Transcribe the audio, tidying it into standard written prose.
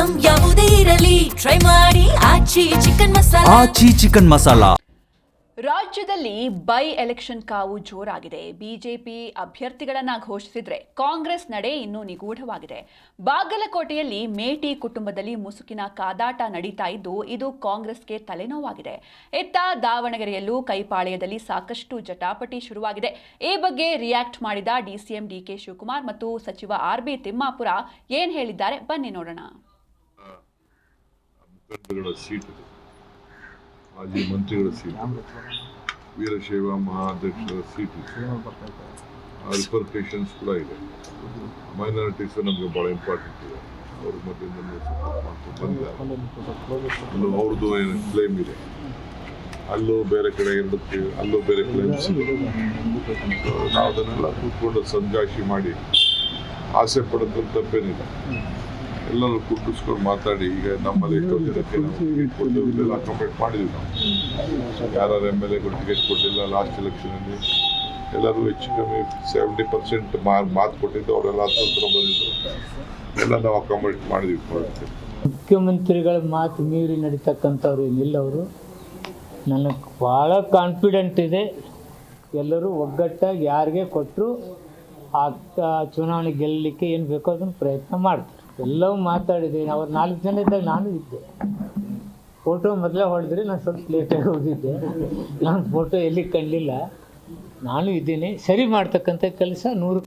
Item ಯಾವುದೇ ಇರಲಿ try ಮಾಡಿ ಆಚಿ ಚಿಕನ್ ಮಸಾಲಾ. ರಾಜ್ಯದಲ್ಲಿ ಬೈ ಎಲೆಕ್ಷನ್ ಕಾವು ಜೋರಾಗಿದೆ. ಬಿಜೆಪಿ ಅಭ್ಯರ್ಥಿಗಳನ್ನ ಘೋಷಿಸಿದ್ರೆ ಕಾಂಗ್ರೆಸ್ ನಡೆ ಇನ್ನೂ ನಿಗೂಢವಾಗಿದೆ. ಬಾಗಲಕೋಟೆಯಲ್ಲಿ ಮೇಟಿ ಕುಟುಂಬದಲ್ಲಿ ಮುಸುಕಿನ ಕಾದಾಟ ನಡೀತಾ ಇದ್ದು ಇದು ಕಾಂಗ್ರೆಸ್ಗೆ ತಲೆನೋವಾಗಿದೆ. ಇತ್ತ ದಾವಣಗೆರೆಯಲ್ಲೂ ಕೈಪಾಳ್ಯದಲ್ಲಿ ಸಾಕಷ್ಟು ಜಟಾಪಟಿ ಶುರುವಾಗಿದೆ. ಈ ಬಗ್ಗೆ ರಿಯಾಕ್ಟ್ ಮಾಡಿದ ಡಿಸಿಎಂ ಡಿಕೆ ಶಿವಕುಮಾರ್ ಮತ್ತು ಸಚಿವ ಆರ್.ಬಿ. ತಿಮ್ಮಾಪುರ ಏನ್ ಹೇಳಿದ್ದಾರೆ ಬನ್ನಿ ನೋಡೋಣ. ಮಾಜಿ ಮಂತ್ರಿಗಳ ಸೀಟು, ವೀರಶೈವ ಮಹಾಧ್ಯಕ್ಷರ ಸೀಟು, ರಿಪರ್ಕೇಷನ್ಸ್ ಕೂಡ ಇದೆ. ಮೈನಾರಿಟೀಸ್ ನಮಗೆ ಭಾಳ ಇಂಪಾರ್ಟೆಂಟ್ ಇದೆ. ಅವ್ರ ಮಧ್ಯೆ ಬಂದ ಅವ್ರದ್ದು ಏನು ಕ್ಲೇಮ್ ಇದೆ, ಅಲ್ಲೂ ಬೇರೆ ಕಡೆ ಇರುತ್ತೆ, ಅಲ್ಲೂ ಬೇರೆ ಕ್ಲೇಮ್ಸ್ ಇದೆ. ನಾವು ಅದನ್ನೆಲ್ಲ ಕೂತ್ಕೊಂಡು ಸಂಜಾಯಿಷಿ ಮಾಡಿ ಆಸೆ ಪಡೋದ್ರಲ್ಲಿ ತಪ್ಪೇನಿಲ್ಲ. ಎಲ್ಲರೂ ಕುಟ್ಟಿಸ್ಕೊಂಡು ಮಾತಾಡಿ ಈಗ ನಮ್ಮಲ್ಲಿ ಎಷ್ಟೋ ಜನಕ್ಕೆ ನಾವು ಅಕಾಮಡೇಟ್ ಮಾಡಿದ್ವಿ. ನಾವು ಯಾರು MLA ಟಿಕೆಟ್ ಕೊಡಲಿಲ್ಲ ಲಾಸ್ಟ್ ಎಲೆಕ್ಷನಲ್ಲಿ, ಎಲ್ಲರೂ ಹೆಚ್ಚು ಕಮ್ಮಿ 70% ಮಾತು ಕೊಟ್ಟಿದ್ದು, ಅವರೆಲ್ಲ ಹತ್ರ ಬಂದಿದ್ರು, ಎಲ್ಲ ನಾವು ಅಕಾಮಡೇಟ್ ಮಾಡಿದ್ವಿ. ಮುಖ್ಯಮಂತ್ರಿಗಳ ಮಾತು ಮೀರಿ ನಡೀತಕ್ಕಂಥವ್ರು ಏನಿಲ್ಲ. ಅವರು ನನಗೆ ಭಾಳ ಕಾನ್ಫಿಡೆಂಟ್ ಇದೆ. ಎಲ್ಲರೂ ಒಗ್ಗಟ್ಟಾಗಿ ಯಾರಿಗೆ ಕೊಟ್ಟರು ಆ ಚುನಾವಣೆ ಗೆಲ್ಲಲಿಕ್ಕೆ ಏನು ಬೇಕೋ ಅದನ್ನು ಪ್ರಯತ್ನ ಮಾಡ್ತಾರೆ. ಎಲ್ಲವೂ ಮಾತಾಡಿದ್ದೀನಿ. ಅವ್ರು 4 ಜನ ಇದ್ದಾಗ ನಾನು ಇದ್ದೆ. ಫೋಟೋ ಮೊದಲೇ ಹೊಡೆದ್ರೆ ನಾನು ಸ್ವಲ್ಪ ಲೇಟಾಗಿ ಹೋಗಿದ್ದೆ. ನಾನು ಫೋಟೋ ಎಲ್ಲಿ ಕಂಡಿಲ್ಲ. ನಾನು ಇದ್ದೀನಿ. ಸರಿ ಮಾಡ್ತಕ್ಕಂಥ ಕೆಲಸ 100